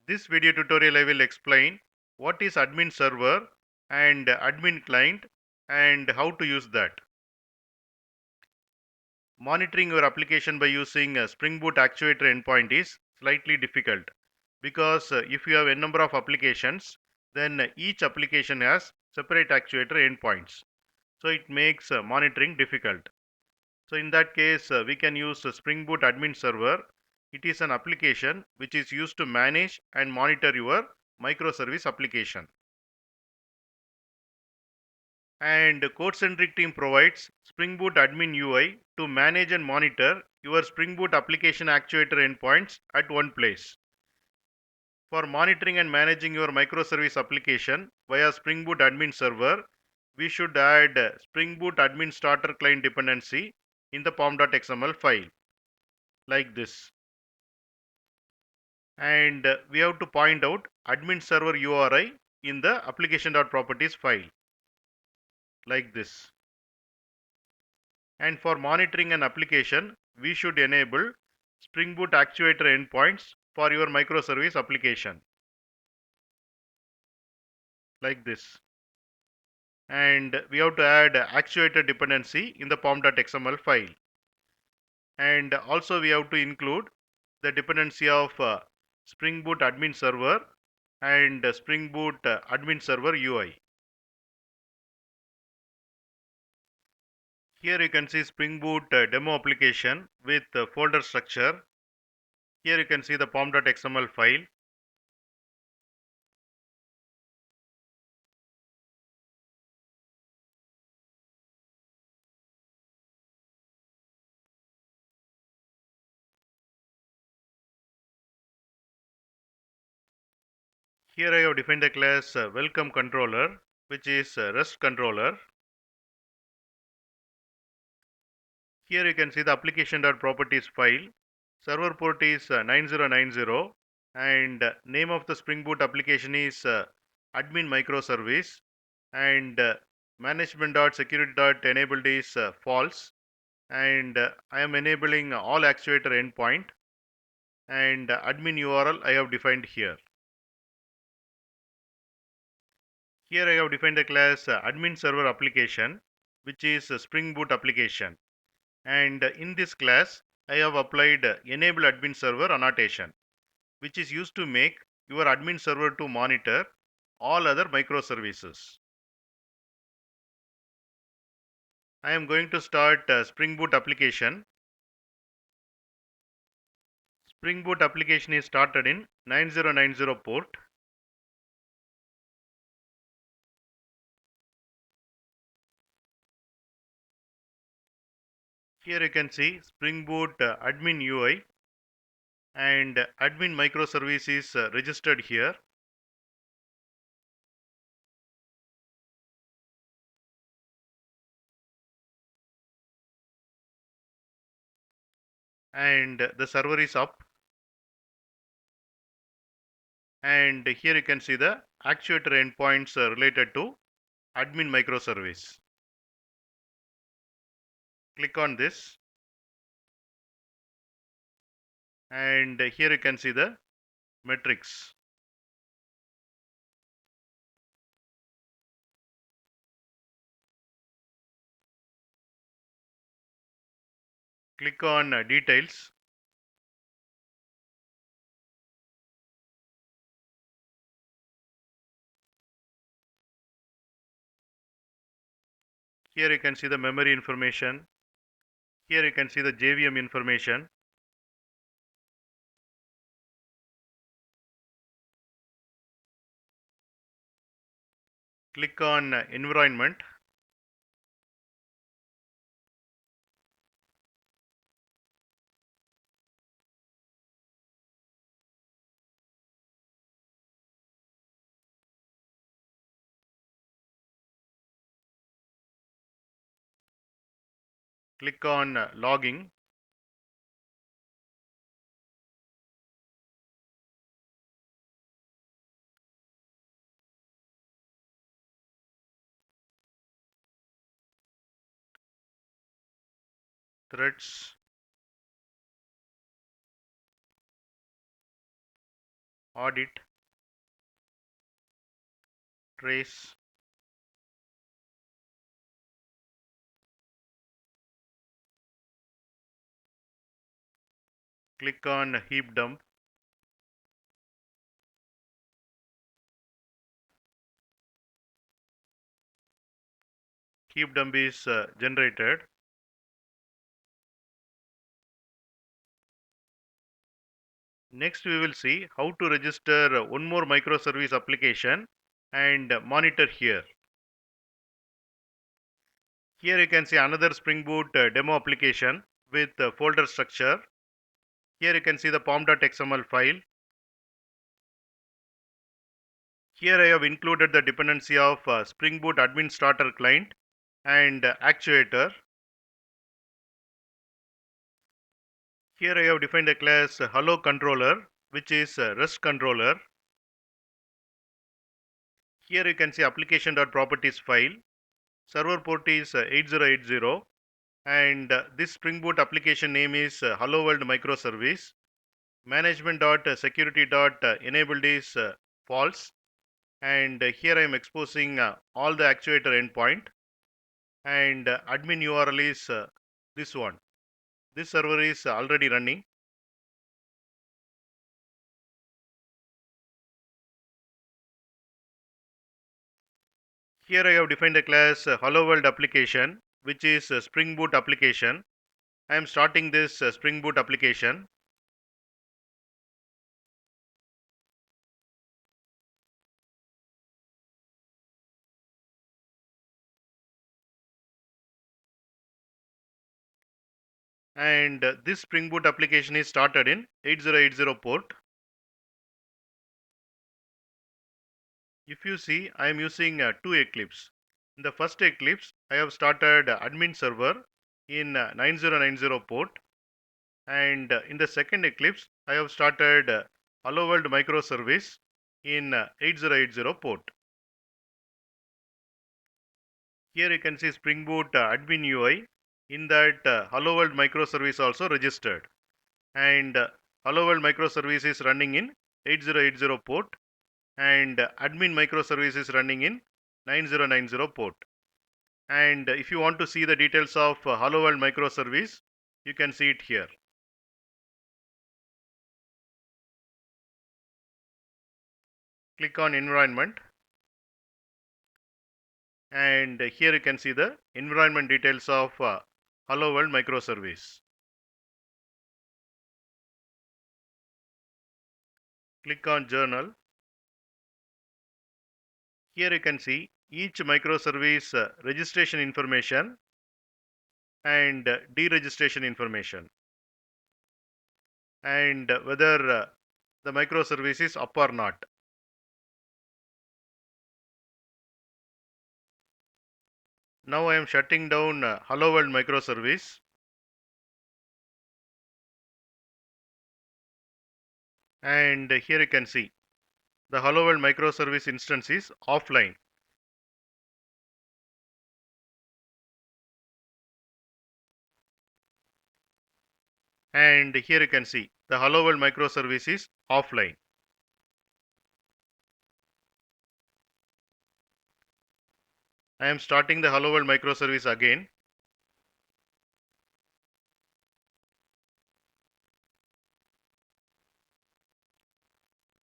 This video tutorial I will explain what is admin server and admin client and how to use that. Monitoring your application by using Spring Boot Actuator endpoint is slightly difficult because if you have a number of applications, then each application has separate actuator endpoints. So it makes monitoring difficult. So in that case, we can use Spring Boot Admin Server. It is an application which is used to manage and monitor your microservice application. And CodeCentric team provides Spring Boot Admin UI to manage and monitor your Spring Boot application actuator endpoints at one place. For monitoring and managing your microservice application via Spring Boot Admin Server, we should add Spring Boot Admin Starter Client dependency in the pom.xml file like this. And we have to point out admin server URI in the application.properties file like this. And for monitoring an application, we should enable Spring Boot Actuator endpoints for your microservice application like this. And we have to add actuator dependency in the pom.xml file. And also we have to include the dependency of Spring Boot Admin Server and Spring Boot Admin Server UI. Here you can see Spring Boot demo application with folder structure. Here you can see the pom.xml file. Here I have defined the class welcome controller, which is REST controller. Here you can see the application.properties file. Server port is 9090 and name of the Spring Boot application is admin microservice and management.security.enabled is false and I am enabling all actuator endpoint and admin URL I have defined here. Here I have defined the class admin server application, which is a Spring Boot application. And in this class, I have applied enable admin server annotation, which is used to make your admin server to monitor all other microservices. I am going to start Spring Boot application. Spring Boot application is started in 9090 port. Here you can see Spring Boot admin UI and admin microservice is registered here. And the server is up. And here you can see the actuator endpoints related to admin microservice. Click on this. And here you can see the metrics. Click on details. Here you can see the memory information. Here you can see the JVM information. Click on environment. Click on logging. Threads. audit, trace, click on heap dump, heap dump is generated. Next we will see how to register one more microservice application and monitor here. Here you can see another Spring Boot demo application with folder structure. Here you can see the pom.xml file. Here I have included the dependency of Spring Boot admin starter client and actuator. Here I have defined a class hello controller, which is REST controller. Here you can see application.properties file. Server port is 8080 and this Spring Boot application name is Hello World Microservice. Management.security.enabled is false, and here I am exposing all the actuator endpoint, and admin URL is this one. This server is already running. Here I have defined a class Hello World application, which is Spring Boot application. I am starting this Spring Boot application. And this Spring Boot application is started in 8080 port. If you see, I am using two Eclipse. In the first Eclipse, I have started admin server in 9090 port, and in the second Eclipse, I have started Hello World microservice in 8080 port. Here you can see Spring Boot admin UI. In that Hello World microservice also registered, and Hello World microservice is running in 8080 port, and admin microservice is running in 9090 port. And if you want to see the details of Hello World microservice, you can see it here. Click on environment, and here you can see the environment details of Hello World microservice. Click on journal. Here you can see each microservice registration information and deregistration information, and whether the microservice is up or not. Now I am shutting down Hello World microservice, and here you can see the Hello World microservice instance is offline. And here you can see the Hello World microservice is offline. I am starting the Hello World microservice again.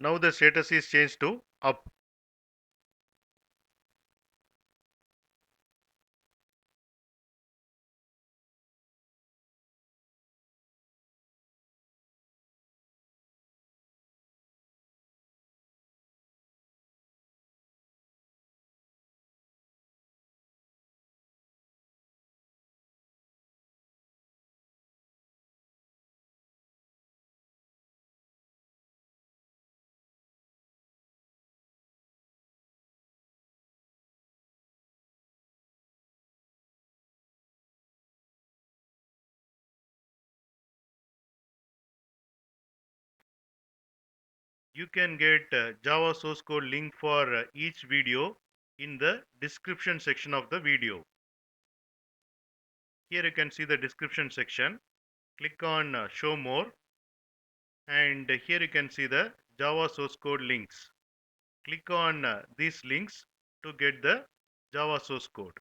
Now the status is changed to up. You can get Java source code link for each video in the description section of the video. Here you can see the description section. Click on show more, and here you can see the Java source code links. Click on these links to get the Java source code.